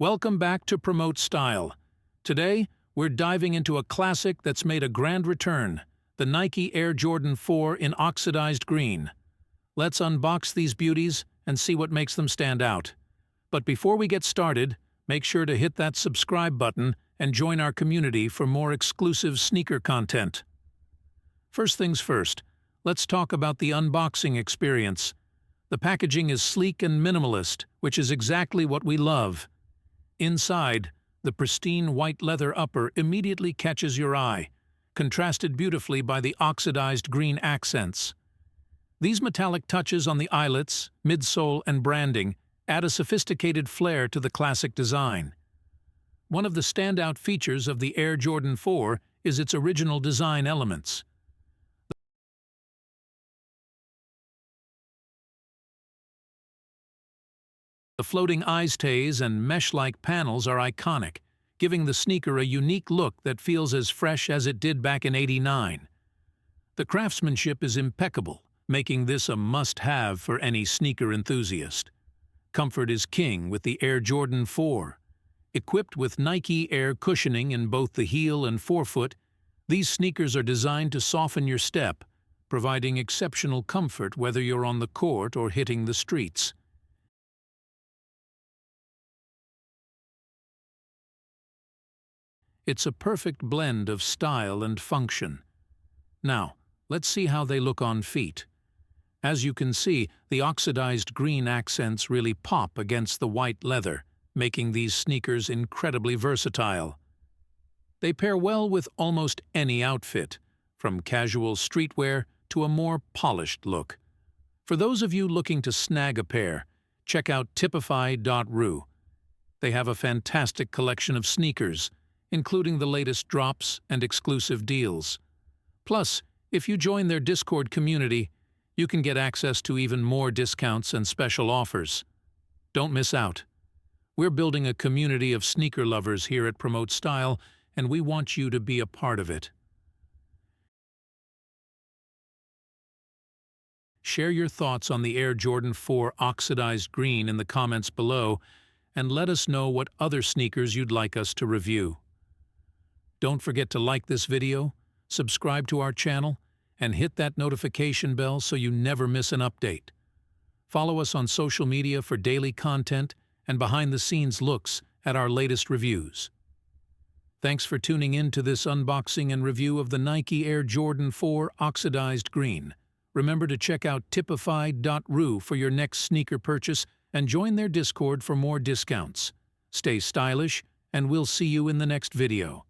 Welcome back to Promote Style. Today, we're diving into a classic that's made a grand return, the Nike Air Jordan 4 in oxidized green. Let's unbox these beauties and see what makes them stand out. But before we get started, make sure to hit that subscribe button and join our community for more exclusive sneaker content. First things first, let's talk about the unboxing experience. The packaging is sleek and minimalist, which is exactly what we love. Inside, the pristine white leather upper immediately catches your eye, contrasted beautifully by the oxidized green accents. These metallic touches on the eyelets, midsole, and branding add a sophisticated flair to the classic design. One of the standout features of the Air Jordan 4 is its original design elements. The floating eyes tays and mesh-like panels are iconic, giving the sneaker a unique look that feels as fresh as it did back in '89. The craftsmanship is impeccable, making this a must-have for any sneaker enthusiast. Comfort is king with the Air Jordan 4. Equipped with Nike Air cushioning in both the heel and forefoot, these sneakers are designed to soften your step, providing exceptional comfort whether you're on the court or hitting the streets. It's a perfect blend of style and function. Now, let's see how they look on feet. As you can see, the oxidized green accents really pop against the white leather, making these sneakers incredibly versatile. They pair well with almost any outfit, from casual streetwear to a more polished look. For those of you looking to snag a pair, check out Tipify.ru. They have a fantastic collection of sneakers, including the latest drops and exclusive deals. Plus, if you join their Discord community, you can get access to even more discounts and special offers. Don't miss out. We're building a community of sneaker lovers here at Promote Style, and we want you to be a part of it. Share your thoughts on the Air Jordan 4 oxidized green in the comments below, and let us know what other sneakers you'd like us to review. Don't forget to like this video, subscribe to our channel, and hit that notification bell so you never miss an update. Follow us on social media for daily content and behind-the-scenes looks at our latest reviews. Thanks for tuning in to this unboxing and review of the Nike Air Jordan 4 Oxidized Green. Remember to check out Tipify.ru for your next sneaker purchase and join their Discord for more discounts. Stay stylish, and we'll see you in the next video.